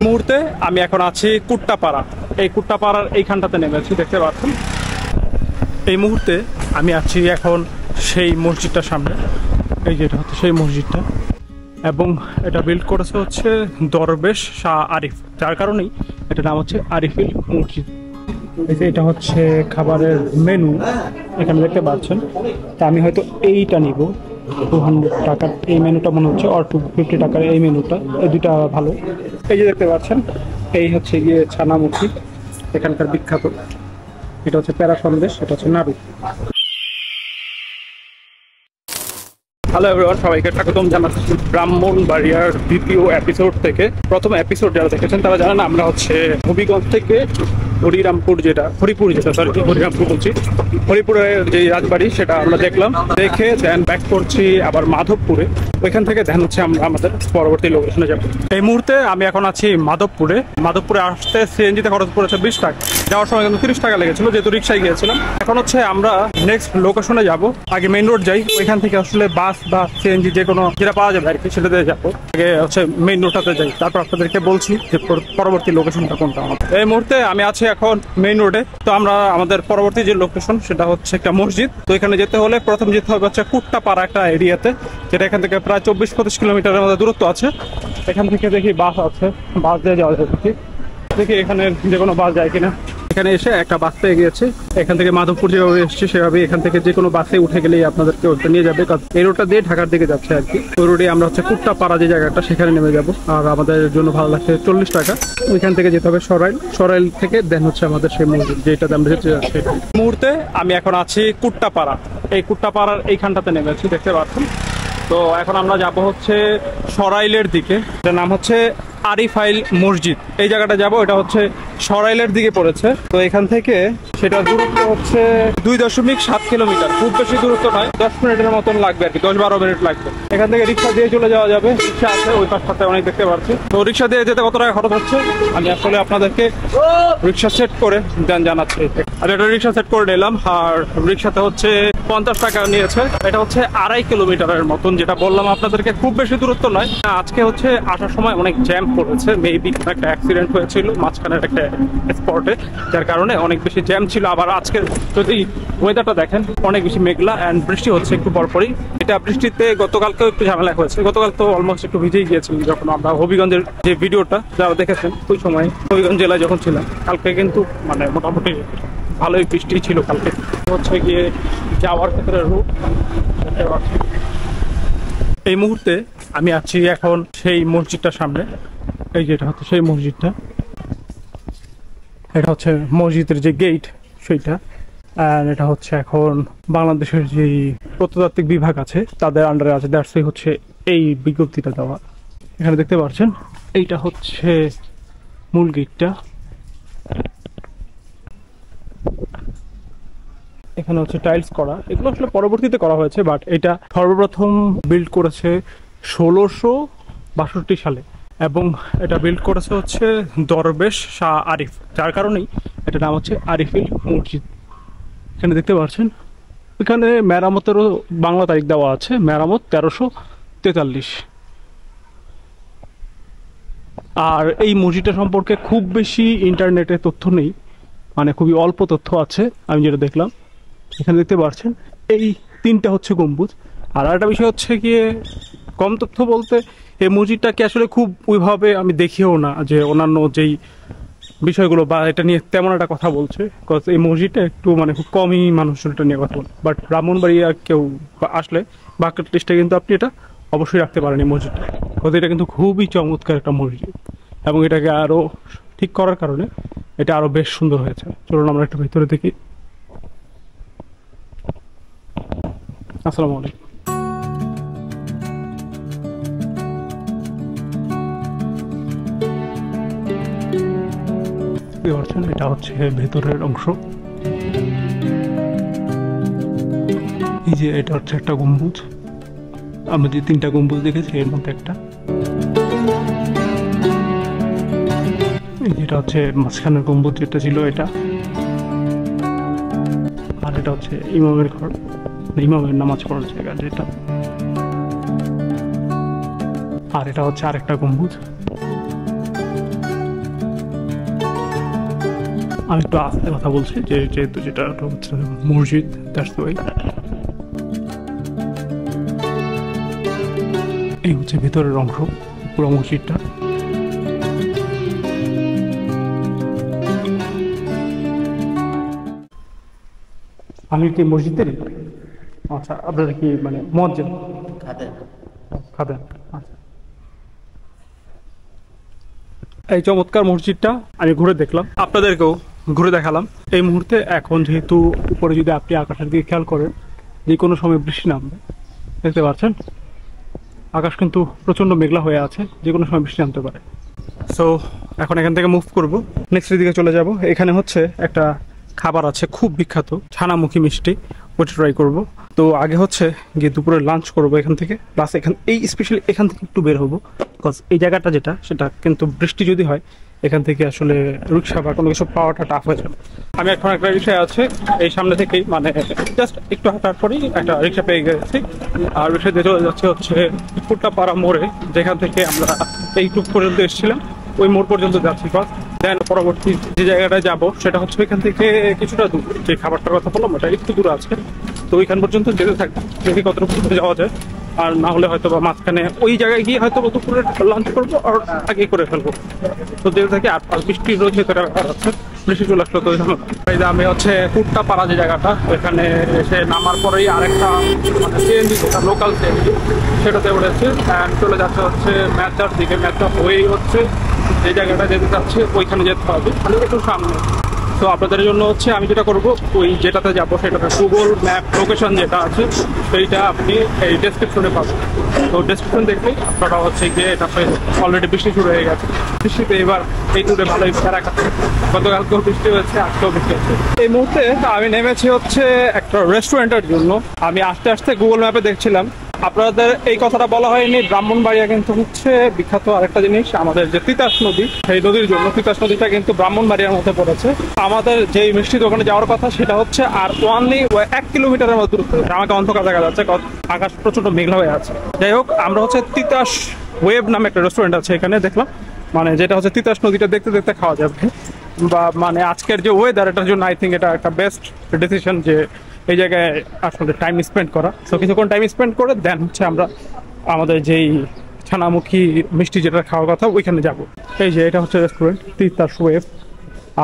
মুহূর্তে আমি এখন আছি কুট্টাপাড়া। এই কুট্টাপাড়ার এইখানটাতে নেমেছি, দেখতে পাচ্ছেন। এই মুহূর্তে আমি আছি এখন সেই মসজিদটার সামনে। এই যেটা হচ্ছে সেই মসজিদটা, এবং এটা বিল্ড করেছে হচ্ছে দরবেশ শাহ আরিফ, যার কারণেই এটার নাম হচ্ছে আরিফিল মসজিদ। এটা হচ্ছে খাবারের মেনু, এখানে দেখতে পাচ্ছেন। তা আমি হয়তো এইটা নিব 200 টাকার এই মেনুটা মনে হচ্ছে, আর 250 টাকার এই মেনুটা, এই দুটা ভালো। এই যে দেখতে পাচ্ছেন, এই হচ্ছে গিয়ে ছানামুখী এখানকার বিখ্যাত। এটা হচ্ছে প্যারা সন্দেশ, এটা হচ্ছে নাড়ু। হ্যালো এভরিওয়ান, সবাইকে স্বাগতম জানাচ্ছি ব্রাহ্মণবাড়িয়ার দ্বিতীয় এপিসোড থেকে। প্রথম এপিসোড যারা দেখেছেন তারা জানেন আমরা হচ্ছে হবিগঞ্জ থেকে হরিপুর যেটা হরিরামপুর বলছি, হরিপুরের যে রাজবাড়ি সেটা আমরা দেখলাম, দেখে দেন ব্যাক করছি আবার মাধবপুরে। ওইখান থেকে দেন হচ্ছে আমরা আমাদের পরবর্তী লোকেশনে যাবো। এই মুহূর্তে আমি এখন আছি মাধবপুরে। মাধবপুরে আসতে সিএনজিতে খরচ পড়েছে 20 টাকা, যাওয়ার সময় কিন্তু 30 টাকা লেগেছিল যেহেতু রিক্সায় গিয়েছিলাম। এখন হচ্ছে আমরা নেক্সট লোকেশনে যাব। আগে মেইন রোড যাই, ওইখান থেকে আসলে বাস বা সিএনজি যে কোনো যেটা পাওয়া যাবে আর কি সেটাতে যাবো। আগে হচ্ছে মেইন রোডটাতে যাই, তারপর আপনাদেরকে বলছি যে পরবর্তী লোকেশনটা কোনটা আমাদের। এই মুহূর্তে আমি আছি এখন মেইন রোডে। তো আমরা আমাদের পরবর্তী যে লোকেশন সেটা হচ্ছে একটা মসজিদ। তো এখানে যেতে হলে প্রথম যেতে হবে হচ্ছে কুট্টাপাড়া একটা এরিয়াতে, যেটা এখান থেকে প্রায় 24-25 কিলোমিটারের মধ্যে দূরত্ব আছে। এখান থেকে দেখি বাস আছে, বাস দিয়ে যাওয়া যায়। দেখি এখানে যে কোনো বাস যায় কিনা। এখানে এসে একটা বাস পেয়ে গিয়েছে, এখান থেকে মাধবপুর যেভাবে এসেছি সেভাবে এখান থেকে যে কোনো বাসে উঠে গেলেই আপনাদেরকে ওটা নিয়ে যাবে, কারণ এই রোডটা দিয়ে ঢাকার দিকে যাচ্ছে আর কি। ওই রোডে আমরা হচ্ছে কুট্টাপাড়া যে জায়গাটা সেখানে নেমে যাব, আর আমাদের জন্য ভালো লাগছে 40 টাকা। ওইখান থেকে যেতে হবে সরাইল থেকে দেন হচ্ছে আমাদের সেই মসজিদ যেটাতে আমরা যেতে যাচ্ছি। মুহূর্তে আমি এখন আছি কুট্টাপাড়া। এই কুট্টাপাড়ার এইখানটাতে নেমেছি, দেখতে পাচ্ছেন। তো এখন আমরা যাব হচ্ছে সরাইলের দিকে, এটার নাম হচ্ছে আরিফাইল মসজিদ। এই জায়গাটা যাব, এটা হচ্ছে সরাইলের দিকে পড়েছে। তো এখান থেকে সেটা দূরত্ব হচ্ছে 2.7 কিলোমিটার, খুব বেশি দূরত্ব নয়, 10 মিনিটের মতন লাগবে আর কি, 10-12 মিনিট লাগবে। এখান থেকে রিক্সা দিয়ে চলে যাওয়া যাবে, রিক্সা আছে ওই পাশটাতে অনেক দেখতে পাচ্ছি। তো রিক্সা দিয়ে যেতে কত টাকা খরচ হচ্ছে আমি আসলে আপনাদেরকে রিক্সা সেট করে জানাচ্ছি। আমি একটা রিক্সা সেট করে নিলাম, আর রিক্সাতে হচ্ছে 50 টাকা নিয়েছে। এটা হচ্ছে 2.5 কিলোমিটারের মতন, যেটা বললাম আপনাদেরকে খুব বেশি দূরত্ব নয়। আজকে হচ্ছে আসার সময় অনেক জ্যাম পড়েছে, মেবি একটা অ্যাক্সিডেন্ট হয়েছিল মাঝখানের একটা স্পটে, যার কারণে অনেক বেশি জ্যাম ছিল। আবার আজকে যদি ওয়েদারটা দেখেন অনেক বেশি মেঘলা অ্যান্ড বৃষ্টি হচ্ছে একটু পরপরই। এটা বৃষ্টিতে গতকালকেও একটু ঝামেলা হয়েছে, গতকাল তো অলমোস্ট একটু ভিজেই গিয়েছিল যখন আমরা হবিগঞ্জের যে ভিডিওটা যারা দেখেছেন ওই সময় হবিগঞ্জ জেলায় যখন ছিলাম। কালকে কিন্তু মানে মোটামুটি ভালোই বৃষ্টি ছিল কালকে। হচ্ছে গিয়ে যাওয়ার ক্ষেত্রে রুট। এই মুহূর্তে আমি আছি এখন সেই মসজিদটার সামনে। এই যেটা হচ্ছে সেই মসজিদটা, এটা হচ্ছে মসজিদের যে গেট সেইটা। আর এটা হচ্ছে এখন বাংলাদেশের যে প্রত্নতাত্ত্বিক বিভাগ আছে তাদের আন্ডারে আছে, দ্যাটস হচ্ছে এই বিজ্ঞপ্তিটা দেওয়া। এখানে দেখতে পাচ্ছেন এইটা হচ্ছে মূল গেটটা। এখানে হচ্ছে টাইলস করা, এগুলো আসলে পরবর্তীতে করা হয়েছে, বাট এটা সর্বপ্রথম বিল্ড করেছে 1662 সালে, এবং এটা বিল্ড করেছে হচ্ছে দরবেশ শাহ আরিফ, যার কারণেই এটার নাম হচ্ছে আরিফিল মসজিদ। এখানে দেখতে পাচ্ছেন এখানে মেরামতেরও বাংলা তারিখ দেওয়া আছে, মেরামত 1343। আর এই মসজিদটা সম্পর্কে খুব বেশি ইন্টারনেটে তথ্য নেই, মানে খুবই অল্প তথ্য আছে আমি যেটা দেখলাম। এখানে দেখতে পাচ্ছেন এই 3টা হচ্ছে গম্বুজ। আর একটা বিষয় হচ্ছে গিয়ে কম তথ্য বলতে এই মসজিদটাকে আসলে খুব ওইভাবে আমি দেখিও না যে অন্যান্য যেই বিষয়গুলো বা এটা নিয়ে তেমন একটা কথা বলছে, বিকজ এই মসজিদটা একটু মানে খুব কমই মানুষ এটা নিয়ে কথা বলে। বাট ব্রাহ্মণবাড়িয়া কেউ আসলে বাকেট লিস্টে কিন্তু আপনি এটা অবশ্যই রাখতে পারেন এই মসজিদটা, বিকজ এটা কিন্তু খুবই চমৎকার একটা মসজিদ, এবং এটাকে আরও ঠিক করার কারণে এটা আরও বেশ সুন্দর হয়েছে। চলুন আমরা একটু ভিতরে দেখি। আসসালামু আলাইকুম। এটা হচ্ছে ভেতরের অংশ। এই যে এটা হচ্ছে একটা গম্বুজ, আমরা যে 3টা গম্বুজ দেখেছি এর মধ্যে একটা। যেটা হচ্ছে মাঝখানের গম্বুজ যেটা ছিল এটা, আর এটা হচ্ছে ইমামের ঘর, ইমামের নামাজ পড়ার জায়গা যেটা। আর এটা হচ্ছে আরেকটা গম্বুজ। আমি একটু আস্তে কথা বলছি যেহেতু যেটা হচ্ছে মসজিদ, দ্যাটস ওয়াই। এই হচ্ছে ভেতরের অংশ পুরো মসজিদটা। আমি কি মসজিদের? আচ্ছা, আপনারা কি মানে মসজিদ খাদেন? আচ্ছা, এই চমৎকার মসজিদটা আমি ঘুরে দেখলাম, আপনাদেরকেও ঘুরে দেখালাম। এই মুহূর্তে এখন যেহেতু উপরে যদি আপনি আকাশের দিকে খেয়াল করেন, যে কোনো সময় বৃষ্টি নামবে, দেখতে পাচ্ছেন আকাশ কিন্তু প্রচন্ড মেঘলা হয়ে আছে, যে কোনো সময় বৃষ্টি নামতে পারে। সো এখন এখান থেকে মুভ করব, নেক্সট দিকে চলে যাব। এখানে হচ্ছে একটা খাবার আছে খুব বিখ্যাত, ছানামুখী মিষ্টি, ওটা ট্রাই করব। তো আগে হচ্ছে গিয়ে দুপুরে লাঞ্চ করব এখান থেকে, প্লাস এই স্পেশালি এখান থেকে একটু বের হবো, বিকজ এই জায়গাটা যেটা সেটা কিন্তু বৃষ্টি যদি হয় এখান থেকে আসলে রিক্সা বা কোনো কিছু পাওয়াটা টাফ হয়ে যাবে। আমি এখন একটা রিক্সায় আছে, এই সামনে থেকেই মানে জাস্ট একটু হাঁটার পরেই একটা রিক্সা পেয়ে গেছি। আর রিক্সা দিয়ে চলে যাচ্ছে হচ্ছে কুট্টাপাড়া মোড়ে, যেখান থেকে আমরা এইটুক পর্যন্ত এসেছিলাম, ওই মোড় পর্যন্ত যাচ্ছি ফার্স্ট। দেন পরবর্তী যে জায়গাটায় যাবো সেটা হচ্ছে এখান থেকে কিছুটা দূর, যে খাবারটার কথা বললাম ওটা একটু দূর আছে। তো ওইখান পর্যন্ত যেতে থাকবো, দেখি কতটুকু যাওয়া যায়। আর না হলে হয়তো বা মাঝখানে ওই জায়গায় গিয়ে হয়তো দুপুরে লাঞ্চ করবো আর আগে করে ফেলবো। তো যেতে থাকি। আর বৃষ্টি রোজ ভেতরে আছে, বৃষ্টি চলে আসলো। তো আমি হচ্ছে কুট্টাপাড়া যে জায়গাটা, এখানে এসে নামার পরেই আরেকটা মানে সিএনজি, লোকাল সিএনজি, সেটাতে উঠেছে অ্যান্ড চলে যাচ্ছে হচ্ছে ম্যাচার দিকে। ম্যাচার হয়েই হচ্ছে যে জায়গাটা যেতে যাচ্ছে ওইখানে যেতে হবে, মানে একটু সামনে। তো আপনাদের জন্য হচ্ছে আমি যেটা করব, ওই যেটাতে যাবো সেটাতে গুগল ম্যাপ লোকেশন যেটা আছে সেইটা আপনি এই ডেসক্রিপশনে পাবেন। তো ডেসক্রিপশন দেখলেই আপনারা হচ্ছে গিয়ে এটা অলরেডি বৃষ্টি শুরু হয়ে গেছে। বৃষ্টিতে এবার এই ট্যুরে ভালোই ফেরা কাটে, গতকালকেও বৃষ্টি হয়েছে, আজকেও বৃষ্টি হচ্ছে। এই মুহূর্তে আমি নেমেছি হচ্ছে একটা রেস্টুরেন্টের জন্য। আমি আস্তে আস্তে গুগল ম্যাপে দেখছিলাম, আপনাদের এই কথাটা বলা হয়নি, ব্রাহ্মণবাড়িয়া কিন্তু হচ্ছে বিখ্যাত আরেকটা জিনিস, আমাদের যে তিতাস নদী, সেই নদীর জন্য। তিতাস নদীটা কিন্তু ব্রাহ্মণবাড়িয়ার মধ্যে পড়েছে। আমাদের যে মিষ্টি দোকানে যাওয়ার কথা সেটা হচ্ছে আর ওয়ানলি 1 কিলোমিটারের মতো দূরত্ব। আমাকে অন্ধকার দেখা যাচ্ছে, আকাশ প্রচন্ড মেঘলা হয়ে আছে। যাই হোক, আমরা হচ্ছে তিতাস ওয়েব নামে একটা রেস্টুরেন্ট আছে এখানে দেখলাম, মানে যেটা হচ্ছে তিতাস নদীটা দেখতে দেখতে খাওয়া যাবে। বা মানে আজকের যে ওয়েদার, এটার জন্য আই থিঙ্ক এটা একটা বেস্ট ডিসিশন যে এই জায়গায় আসলে টাইম স্পেন্ড করা। সো কিছুক্ষণ টাইম স্পেন্ড করে দেন হচ্ছে আমরা আমাদের যেই ছানামুখী মিষ্টি যেটা খাওয়ার কথা ওইখানে যাব। এই যে এটা হচ্ছে রেস্টুরেন্ট তিতাস ওয়েব,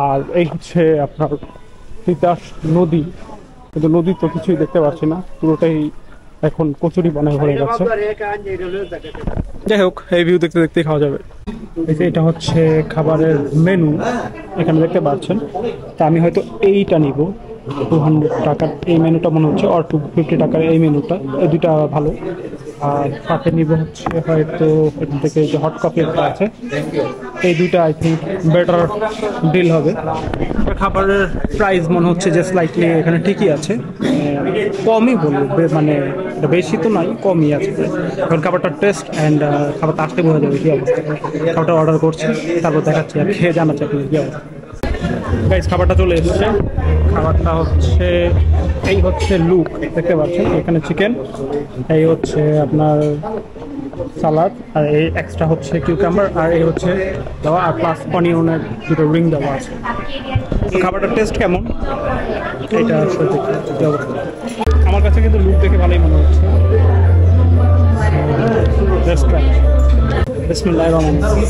আর এই হচ্ছে আপনার তিতাস নদী। কিন্তু নদী তো কিছুই দেখতে পাচ্ছি না, পুরোটাই এখন কচুরি বানায় ভরে গেছে। যাই হোক, এই ভিউ দেখতে দেখতেই খাওয়া যাবে। এটা হচ্ছে খাবারের মেনু, এখানে দেখতে পাচ্ছেন। তা আমি হয়তো এইটা নিব, 200 টাকার এই মেনুটা মনে হচ্ছে, আর 250 টাকার এই মেনুটা, এই দুটা ভালো। আর সাথে নিব হচ্ছে হয়তো এখান থেকে যে হট কফি একটা আছে, এই দুইটা আই থিঙ্ক বেটার ডিল হবে। খাবারের প্রাইস মনে হচ্ছে যে স্লাইটলি এখানে ঠিকই আছে, কমই বলবো, মানে বেশি তো নয়, কমই আছে। এখন খাবারটার টেস্ট অ্যান্ড খাবারটা আসতে বোঝা যাবে কী অবস্থা। খাবারটা অর্ডার করছি, তারপর দেখাচ্ছি আর খেয়ে জানাচ্ছি আপনি কী অবস্থা। গাইস, খাবারটা চলে এসেছে। খাবারটা হচ্ছে এই হচ্ছে লুক, দেখতে পাচ্ছেন এখানে চিকেন, এই হচ্ছে আপনার সালাদ, আর এই এক্সট্রা হচ্ছে কিউকাম্বার, আর এই হচ্ছে দেওয়া, আর প্লাস অনিয়নের দুটো রিং দেওয়া আছে। তো খাবারটার টেস্ট কেমন এটা আসলে দেখি অবস্থা। আমার কাছে কিন্তু লুক দেখে ভালোই মনে হচ্ছে। বিসমিল্লাহির রহমানির রহিম।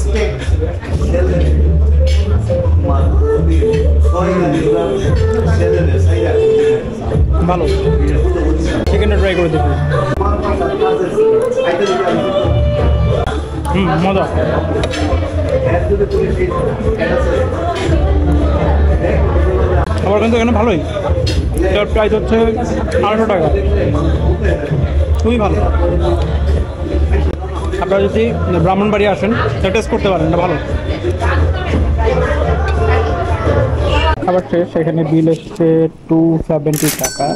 ভালো, চিকেনটা ট্রাই করে দেখুন। মজা। খাবার কিন্তু এখানে ভালোই। এটার প্রাইস হচ্ছে 800 টাকা, খুবই ভালো। আপনারা যদি ব্রাহ্মণবাড়ি আসেন তা টেস্ট করতে পারেন, এটা ভালো। খাবার শেষ, এখানে বিল এসছে 270 টাকা।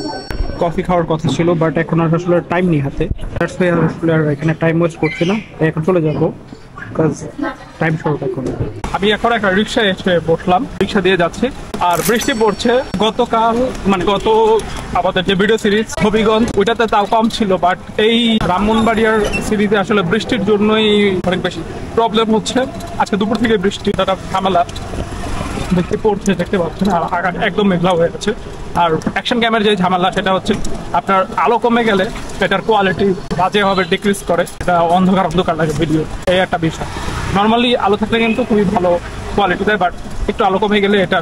কফি খাওয়ার কথা ছিল, বাট এখন আর আসলে টাইম নেই হাতে, আসলে আর এখানে টাইম ওয়েস্ট করছি না, এখন চলে যাবো, বিকজ টাইম শর্ট এখন। আমি এখন একটা রিক্সায় এসে বসলাম, রিক্সা দিয়ে যাচ্ছি, আর বৃষ্টি পড়ছে। গতকাল মানে গত আমাদের যে ভিডিও সিরিজ হবিগঞ্জ, ওইটাতে তাও কম ছিল, বাট এই ব্রাহ্মণবাড়িয়ার সিরিজে আসলে বৃষ্টির জন্যই অনেক বেশি প্রবলেম হচ্ছে। আজকে দুপুর থেকে বৃষ্টি, একটা ঝামেলা। দেখতে পড়ছে, দেখতে পাচ্ছেন, আর আকাশ একদম মেঘলা হয়ে আছে। আর অ্যাকশন ক্যামেরার যে ঝামেলা সেটা হচ্ছে আপনার আলো কমে গেলে এটার কোয়ালিটি বাজেভাবে ডিক্রিজ করে, এটা অন্ধকার অন্ধকার লাগে ভিডিও, এই একটা বিষয়। নর্মালি আলো থাকলে কিন্তু খুবই ভালো কোয়ালিটি দেয়, বাট একটু আলো কমে গেলে এটা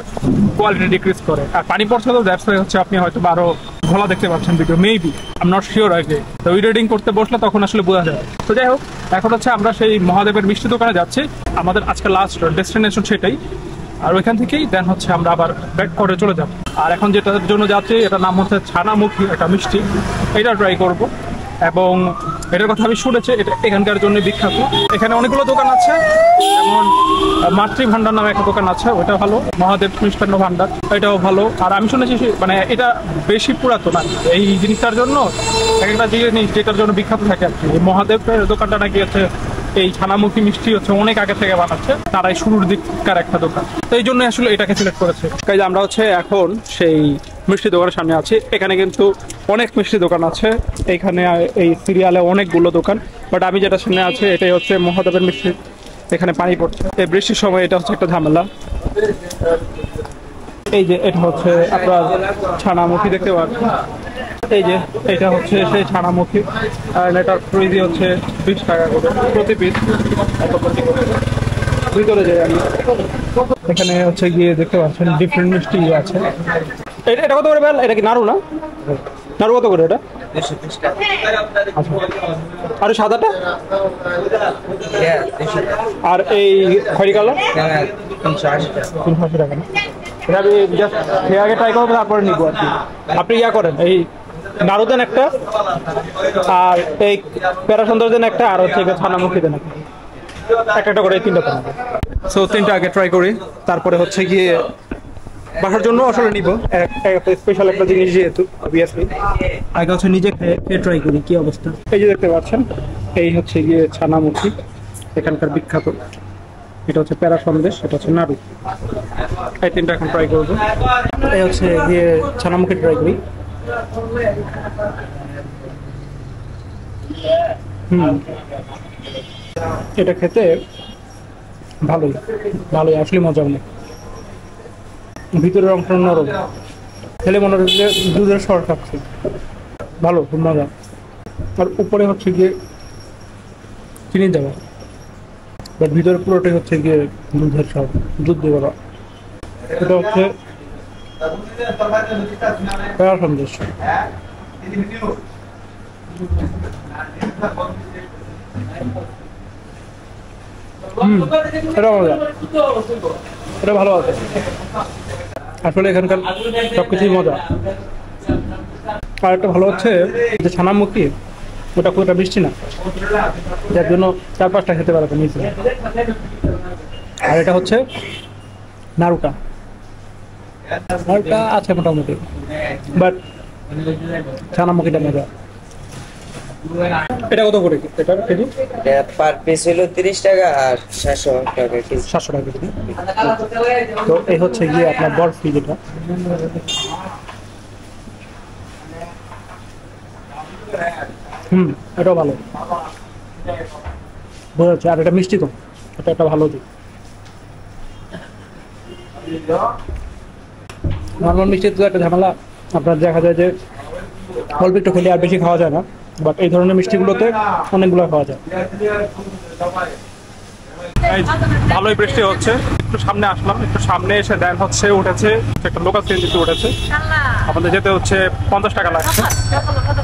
কোয়ালিটি ডিক্রিজ করে। আর পানি পড়ছে তো দ্যাটস ওয়াই হচ্ছে আপনি হয়তো আরো ঘোলা দেখতে পাচ্ছেন video, maybe I am not sure আগে। তো এডিটিং করতে বসলে তখন আসলে বোঝা যায়। তো যাই হোক, এখন হচ্ছে আমরা সেই মহাদেবের মিষ্টি দোকানে যাচ্ছি, আমাদের আজকে লাস্ট ডেস্টিনেশন সেটাই। আর ওইখান থেকেই দেন হচ্ছে আমরা আবার ব্যাক করে চলে যাব। আর এখন যেটার জন্য যাচ্ছি এটার নাম হচ্ছে ছানামুখী একটা মিষ্টি, এটা ট্রাই করব। এবং এটার কথা আমি শুনেছি, এটা এখানকার জন্য বিখ্যাত। এখানে অনেকগুলো দোকান আছে, যেমন মাতৃ ভান্ডার নামে একটা দোকান আছে, ওটা ভালো। মহাদেব মিষ্টান্ন ভান্ডার, এটাও ভালো। আর আমি শুনেছি মানে এটা বেশি পুরাতন আর এই জিনিসটার জন্য, একটা জিনিস যেটার জন্য বিখ্যাত থাকে আর কি। মহাদেবের দোকানটা নাকি হচ্ছে এই ছানামুখী মিষ্টি হচ্ছে অনেক আগে থেকে বানাচ্ছে, তারাই শুরুর দিককার একটা দোকান। তো এই জন্য আসলে এটাকে সিলেক্ট করেছে। কাজে আমরা হচ্ছে এখন সেই মিষ্টি দোকানের সামনে আছি। এখানে কিন্তু অনেক মিষ্টি দোকান আছে, এখানে এই সিরিয়ালে অনেকগুলো দোকান, বাট আমি যেটা সামনে আছে এটাই হচ্ছে মহাদেবের মিষ্টি। এখানে পানি পড়ছে, এই বৃষ্টির সময় এটা হচ্ছে একটা ঝামেলা। এই যে এটা হচ্ছে আপনার ছানামুখী দেখতে পাচ্ছেন, এই যে এটা হচ্ছে সেই ছানামুখী। আর এটার প্রাইস হচ্ছে 20 টাকা করে প্রতি পিস। ভিতরে যাই আমি, এখানে হচ্ছে গিয়ে দেখতে পাচ্ছেন ডিফারেন্ট মিষ্টি আছে। এটা কত করে বেল? এটা কি নাড়ু না? নাড়ু কত করে এটা? আচ্ছা, আর সাদাটা? আর এই খয়রি কালার 380 টাকা না? এটা আমি জাস্ট আগে ট্রাই করবো, তারপরে নিবো আর কি। আপনি ইয়া করেন, এই নাড়ু দেন একটা, আর এই প্যারা সুন্দর দেন একটা, আর হচ্ছে ছানামুখী দেন একটা করে, এই তিনটা দেন। সো তিনটা আগে ট্রাই করি, তারপরে হচ্ছে গিয়ে বাসার জন্য আসলে নিব একটা স্পেশাল একটা জিনিস, যেহেতু অবভিয়াসলি আগে হচ্ছে নিজে খেয়ে ট্রাই করি কি অবস্থা। এই যে দেখতে পাচ্ছেন, এই হচ্ছে গিয়ে ছানামুখী, এখানকার বিখ্যাত। এটা হচ্ছে প্যারা সন্দেশ, এটা হচ্ছে নাড়ু। এই তিনটা এখন ট্রাই করবো। এই হচ্ছে গিয়ে ছানামুখী ট্রাই করি। এটা খেতে ভালোই ভালোই, আসলে মজা অনেক। ভিতরের অংশ নরম, খেলে মনে হচ্ছে দুধের সর খাচ্ছে, ভালো, খুব মজা। আর উপরে হচ্ছে গিয়ে চিনি দেওয়া, বাট ভিতরে পুরোটাই হচ্ছে গিয়ে দুধের সর, দুধ দিয়ে করা। এটা হচ্ছে প্যারা সন্দেশ। এটা মজা, এটা ভালো আছে। আসলে এখানকার সবকিছুই মজা। আর একটা ভালো হচ্ছে যে ছানামুখী, ওটা খুব একটা মিষ্টি না, যার জন্য 4-5টা খেতে পারবে নিচে। আর এটা হচ্ছে নাড়ুটা, নাড়ুটা আছে মোটামুটি, বাট ছানামুখীটা মজা। এটা কত করে এটা কেজি? পার পিস হলো 30 টাকা আর 700 টাকা কেজি। 700 টাকা কেজি। তো এই হচ্ছে গিয়ে আপনার বরফি, যেটা এটাও ভালো বোঝা যাচ্ছে। আর এটা মিষ্টি কম, এটা একটা ভালো দিক। নর্মাল মিষ্টির তো একটা ঝামেলা, আপনার দেখা যায় যে অল্প একটু খেলে আর বেশি খাওয়া যায় না, বাট এই ধরনের মিষ্টিগুলোতে অনেকগুলো খাওয়া যায়। ভালোই বৃষ্টি হচ্ছে, একটু সামনে আসলাম, একটু সামনে এসে দেন হচ্ছে উঠেছে একটা লোকাল সিএনজিতে উঠেছে। আমাদের যেতে হচ্ছে 50 টাকা লাগছে।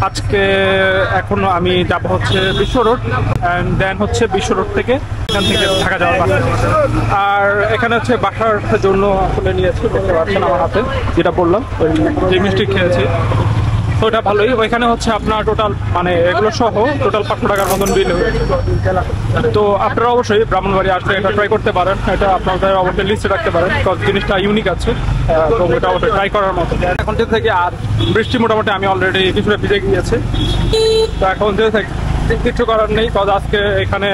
আজকে এখন আমি যাব হচ্ছে বিশ্ব রোড, অ্যান্ড দেন হচ্ছে বিশ্ব রোড থেকে এখান থেকে ঢাকা যাওয়ার বাসা। আর এখানে হচ্ছে বাসার জন্য আসলে নিয়েছি, দেখতে পাচ্ছেন আমার হাতে যেটা বললাম, ওই যে মিষ্টি খেয়েছি, তো ওটা ভালোই। ওইখানে হচ্ছে আপনার টোটাল মানে এগুলো সহ টোটাল 500 টাকার মতন বিল হয়েছে। তো আপনারা অবশ্যই ব্রাহ্মণবাড়ি আসলে এটা ট্রাই করতে পারেন, এটা আপনাদের অবশ্যই লিস্টে রাখতে পারেন, বিকজ জিনিসটা ইউনিক আছে, তো এটা অবশ্যই ট্রাই করার মতো। এখন যে থেকে আর বৃষ্টি মোটামুটি আমি অলরেডি কিছুটা ভিজে গিয়েছে, তো এখন যে থেকে কিছু করার নেই, বিকজ আজকে এখানে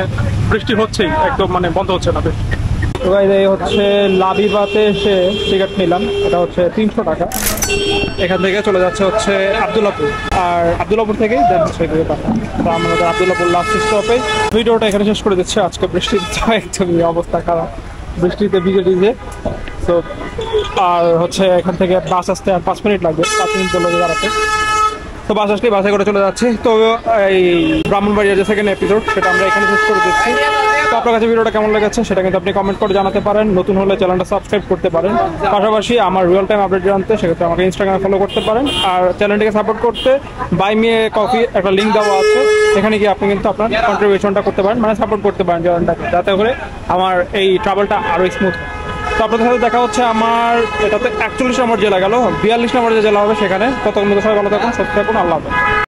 বৃষ্টি হচ্ছেই, একদম মানে বন্ধ হচ্ছে না বৃষ্টি। তো এই হচ্ছে লাবিবাতে এসে টিকিট নিলাম, এটা হচ্ছে 300 টাকা। এখান থেকে চলে যাচ্ছে হচ্ছে আব্দুল্লাপুর, আর আব্দুল্লাপুর থেকেই দেন হচ্ছে পাঠা। তো আমাদের আব্দুল্লাপুর লাস্ট স্টপে। ভিডিওটা এখানে শেষ করে দিচ্ছে, আজকে বৃষ্টির একদমই অবস্থা খারাপ, বৃষ্টিতে ভিজে ভিজে। তো আর হচ্ছে এখান থেকে বাস আসতে আর 5 মিনিট লাগবে, 5 মিনিট চলে দাঁড়াতে। তো বাস আসলে বাসে করে চলে যাচ্ছি। তো এই ব্রাহ্মণবাড়িয়ার যে সেকেন্ড এপিসোড সেটা আমরা এখানে শেষ করে দিচ্ছি। তো আপনার কাছে ভিডিওটা কেমন লেগেছে সেটা কিন্তু আপনি কমেন্ট করে জানাতে পারেন। নতুন হলে চ্যানেলটা সাবস্ক্রাইব করতে পারেন। পাশাপাশি আমার রিয়েল টাইম আপডেট জানতে সেক্ষেত্রে আমাকে ইনস্টাগ্রামে ফলো করতে পারেন। আর চ্যানেলটিকে সাপোর্ট করতে বাই মি এ কফি একটা লিঙ্ক দেওয়া আছে, এখানে গিয়ে আপনি কিন্তু আপনার কন্ট্রিবিউশনটা করতে পারেন, মানে সাপোর্ট করতে পারেন চ্যানেলটাকে, যাতে করে আমার এই ট্রাভেলটা আরও স্মুথ হয়। তো আপনাদের সাথে দেখা হচ্ছে আমার এটাতে 41 নম্বর জেলা গেল, 42 নম্বর যে জেলা হবে সেখানে। ততক্ষণ সবাই ভালো থাকুন, সুস্থ থাকুন, আল্লাহ হাফেজ।